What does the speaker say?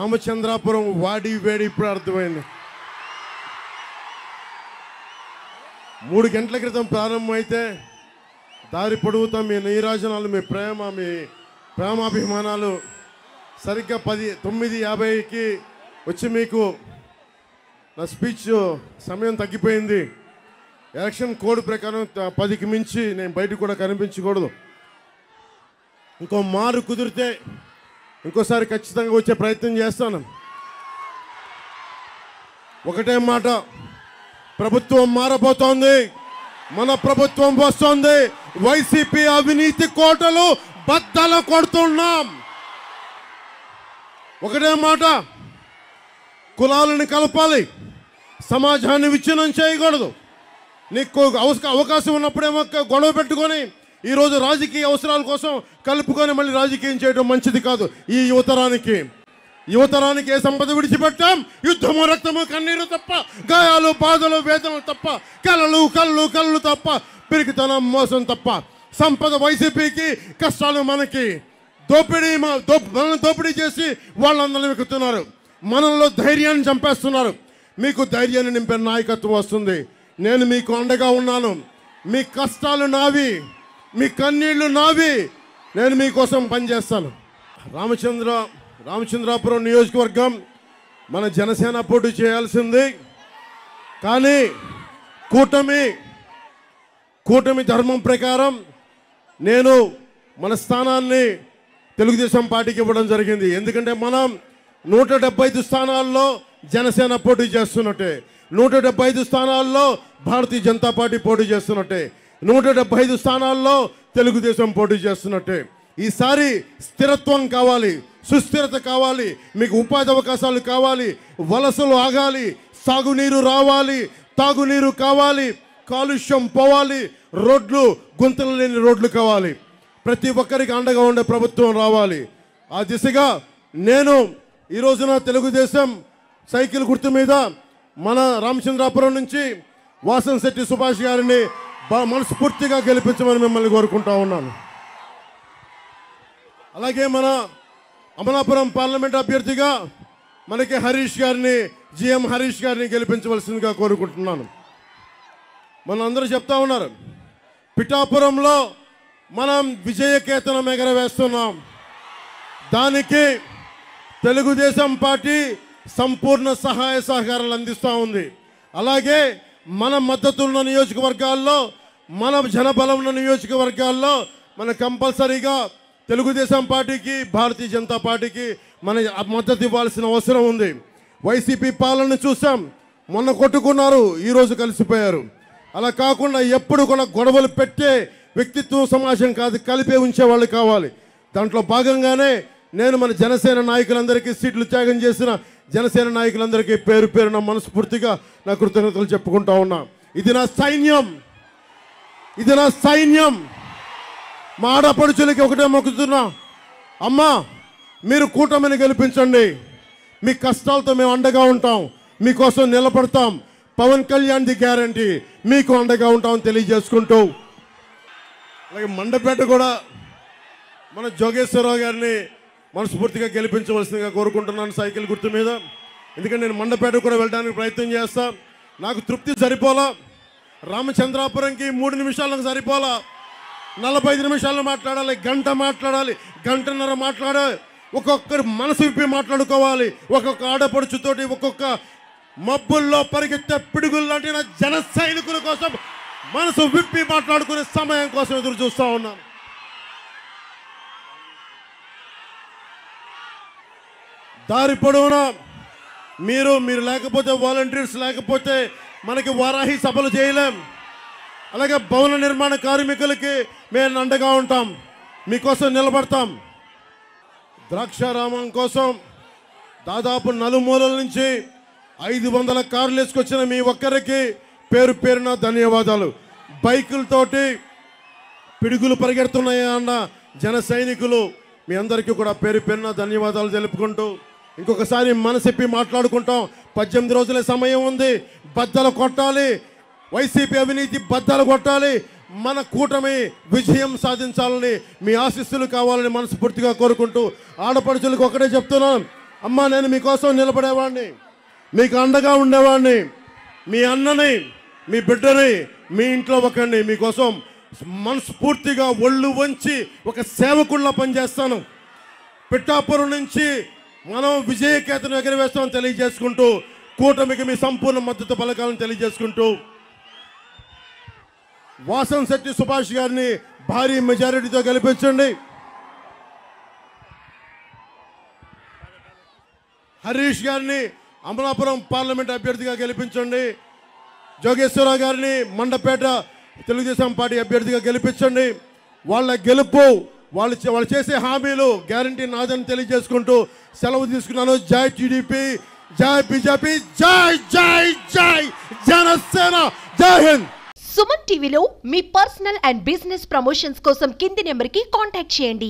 రామచంద్రాపురం వాడి వేడి ఇప్పుడు అర్థమైంది. 3 గంటల క్రితం ప్రారంభమైతే దారి పొడుగుతా మీ నీరాజనాలు, మీ ప్రేమాభిమానాలు సరిగ్గా 9:50కి వచ్చి మీకు నా స్పీచ్ సమయం తగ్గిపోయింది. ఎలక్షన్ కోడ్ ప్రకారం 10కి మించి నేను బయట కూడా కనిపించకూడదు. ఇంకో మారు కుదిరితే ఇంకోసారి ఖచ్చితంగా వచ్చే ప్రయత్నం చేస్తాను. ఒకటే మాట, ప్రభుత్వం మారబోతోంది, మన ప్రభుత్వం వస్తోంది. వైసీపీ అవినీతి కోటలు బద్దలు కొడుతున్నాం. ఒకటే మాట, కులాలను కలపాలి, సమాజాన్ని విచ్ఛిన్నం చేయకూడదు. నీకు అవకాశం ఉన్నప్పుడేమో గొడవ పెట్టుకొని ఈరోజు రాజకీయ అవసరాల కోసం కలుపుకొని మళ్ళీ రాజకీయం చేయడం మంచిది కాదు. ఈ యువతరానికి ఏ సంపద విడిచిపెట్టాం? యుద్ధము, రక్తము, కన్నీరు తప్ప, గాయాలు, బాధలు, వేదనలు తప్ప, కళ్ళు తప్ప, పిరికితనం, మోసం తప్ప. సంపద వైసీపీకి, కష్టాలు మనకి. మనల్ని దోపిడీ చేసి వాళ్ళందరినీ వెక్కుతున్నారు. మనలో ధైర్యాన్ని చంపేస్తున్నారు. మీకు ధైర్యాన్ని నింపే నాయకత్వం వస్తుంది. నేను మీకు అండగా ఉన్నాను. మీ కష్టాలు నావి, మీ కన్నీళ్లు నావి. నేను మీకోసం పనిచేస్తాను. రామచంద్రాపురం నియోజకవర్గం మన జనసేన పోటీ చేయాల్సింది. కానీ కూటమి ధర్మం ప్రకారం నేను మన స్థానాన్ని తెలుగుదేశం పార్టీకి ఇవ్వడం జరిగింది. ఎందుకంటే మనం 175 స్థానాల్లో జనసేన పోటీ చేస్తున్నట్టే, 175 స్థానాల్లో భారతీయ జనతా పార్టీ పోటీ చేస్తున్నట్టే, 175 స్థానాల్లో తెలుగుదేశం పోటీ చేస్తున్నట్టే. ఈసారి స్థిరత్వం కావాలి, సుస్థిరత కావాలి, మీకు ఉపాధి అవకాశాలు కావాలి, వలసలు ఆగాలి, సాగునీరు రావాలి, తాగునీరు కావాలి, కాలుష్యం పోవాలి, రోడ్లు, గుంతలు లేని రోడ్లు కావాలి. ప్రతి ఒక్కరికి అండగా ఉండే ప్రభుత్వం రావాలి. ఆ దిశగా నేను ఈ రోజున తెలుగుదేశం సైకిల్ గుర్తు మీద మన రామచంద్రాపురం నుంచి వాసంశెట్టి సుభాష్ గారిని మనస్ఫూర్తిగా గెలిపించమని మిమ్మల్ని కోరుకుంటా ఉన్నాను. అలాగే మన అమలాపురం పార్లమెంట్ అభ్యర్థిగా మనకి జిఎం హరీష్ గారిని గెలిపించవలసిందిగా కోరుకుంటున్నాను. మనందరూ చెప్తా ఉన్నారు, పిఠాపురంలో మనం విజయకేతనం ఎగరవేస్తున్నాం. దానికి తెలుగుదేశం పార్టీ సంపూర్ణ సహాయ సహకారాలు అందిస్తూ ఉంది. అలాగే మన మద్దతు ఉన్న నియోజకవర్గాల్లో, మన జనబలం ఉన్న నియోజకవర్గాల్లో మన కంపల్సరీగా తెలుగుదేశం పార్టీకి, భారతీయ జనతా పార్టీకి మన మద్దతు ఇవ్వాల్సిన అవసరం ఉంది. వైసీపీ పాలన చూసాం, మొన్న కొట్టుకున్నారు, ఈరోజు కలిసిపోయారు. అలా కాకుండా ఎప్పుడు కూడా గొడవలు పెట్టే వ్యక్తిత్వం సమాజం కాదు, కలిపే ఉంచే వాళ్ళు కావాలి. దాంట్లో భాగంగానే నేను మన జనసేన నాయకులందరికీ, సీట్లు త్యాగం చేసిన జనసేన నాయకులందరికీ పేరు పేరున మనస్ఫూర్తిగా నా కృతజ్ఞతలు చెప్పుకుంటా ఉన్నా. ఇది నా సైన్యం. మా ఆడపడుచులకి ఒకటే మొక్కుతున్నా, అమ్మా మీరు కూటమిని గెలిపించండి, మీ కష్టాలతో మేము అండగా ఉంటాం, మీకోసం నిలబడతాం. పవన్ కళ్యాణ్ ది గ్యారంటీ, మీకు అండగా ఉంటామని తెలియజేసుకుంటూ, అలాగే మండపేట కూడా మన జోగేశ్వరరావు గారిని మనస్ఫూర్తిగా గెలిపించవలసిందిగా కోరుకుంటున్నాను సైకిల్ గుర్తు మీద. ఎందుకంటే నేను మండపేట కూడా వెళ్ళడానికి ప్రయత్నం చేస్తా. నాకు తృప్తి సరిపోలా. రామచంద్రాపురంకి 3 నిమిషాలకు సరిపోలా. 45 నిమిషాలు మాట్లాడాలి, గంట మాట్లాడాలి, గంటన్నర మాట్లాడాలి. ఒక్కొక్కరు మనసు విప్పి మాట్లాడుకోవాలి. ఒక్కొక్క ఆడపడుచుతోటి, ఒక్కొక్క మబ్బుల్లో పరిగెత్తే పిడుగులు లాంటి నా జన సైనికుల కోసం మనసు విప్పి మాట్లాడుకునే సమయం కోసం ఎదురు చూస్తూ ఉన్నాను. దారి పొడవునా మీరు లేకపోతే, వాలంటీర్స్ లేకపోతే మనకి వారాహి సభలు చేయలేం. అలాగే భవన నిర్మాణ కార్మికులకి మేము అండగా ఉంటాం, మీకోసం నిలబడతాం. ద్రాక్షారామం కోసం దాదాపు నలుమూలల నుంచి 500 కార్లు వేసుకొచ్చిన మీ ఒక్కరికి పేరు పేరున ధన్యవాదాలు. బైకులతోటి పిడుగులు పరిగెడుతున్నాయి అన్న జన సైనికులు మీ అందరికీ కూడా పేరు పేరున ధన్యవాదాలు తెలుపుకుంటూ, ఇంకొకసారి మనసిప్పి మాట్లాడుకుంటాం. 18 రోజుల సమయం ఉంది. బద్దలు కొట్టాలి, వైసీపీ అవినీతి బద్దలు కొట్టాలి. మన కూటమి విజయం సాధించాలని మీ ఆశీస్సులు కావాలని మనస్ఫూర్తిగా కోరుకుంటూ, ఆడపడుచులకు ఒకటే చెప్తున్నాను, అమ్మా నేను మీకోసం నిలబడేవాడిని, మీకు అండగా ఉండేవాడిని, మీ అన్నని, మీ బిడ్డని, మీ ఇంట్లో ఒకరిని మీకోసం మనస్ఫూర్తిగా ఒళ్ళు వంచి ఒక సేవకుల్లా పనిచేస్తాను. పిఠాపురం నుంచి మనం విజయకేతను ఎగరవేస్తామని తెలియజేసుకుంటూ, కూటమికి మీ సంపూర్ణ మద్దతు పలకాలను తెలియజేసుకుంటూ, వాసంశెట్టి సుభాష్ గారిని భారీ మెజారిటీతో గెలిపించండి. హరీష్ గారిని అమలాపురం పార్లమెంట్ అభ్యర్థిగా గెలిపించండి. జోగేశ్వరరావు గారిని మండపేట తెలుగుదేశం పార్టీ అభ్యర్థిగా గెలిపించండి. వాళ్ళ గెలుపు, వాళ్ళు చేసే హామీలు గ్యారంటీ నాదని తెలియజేసుకుంటూ సెలవు తీసుకున్నాను. జై టీడీపీ, జై బీజేపీ, జై జై జై జనసేన, జై హింద్. సుమన్ టీవీలో మీ పర్సనల్ అండ్ బిజినెస్ ప్రమోషన్స్ కోసం కింది నెంబర్కి కాంటాక్ట్ చేయండి.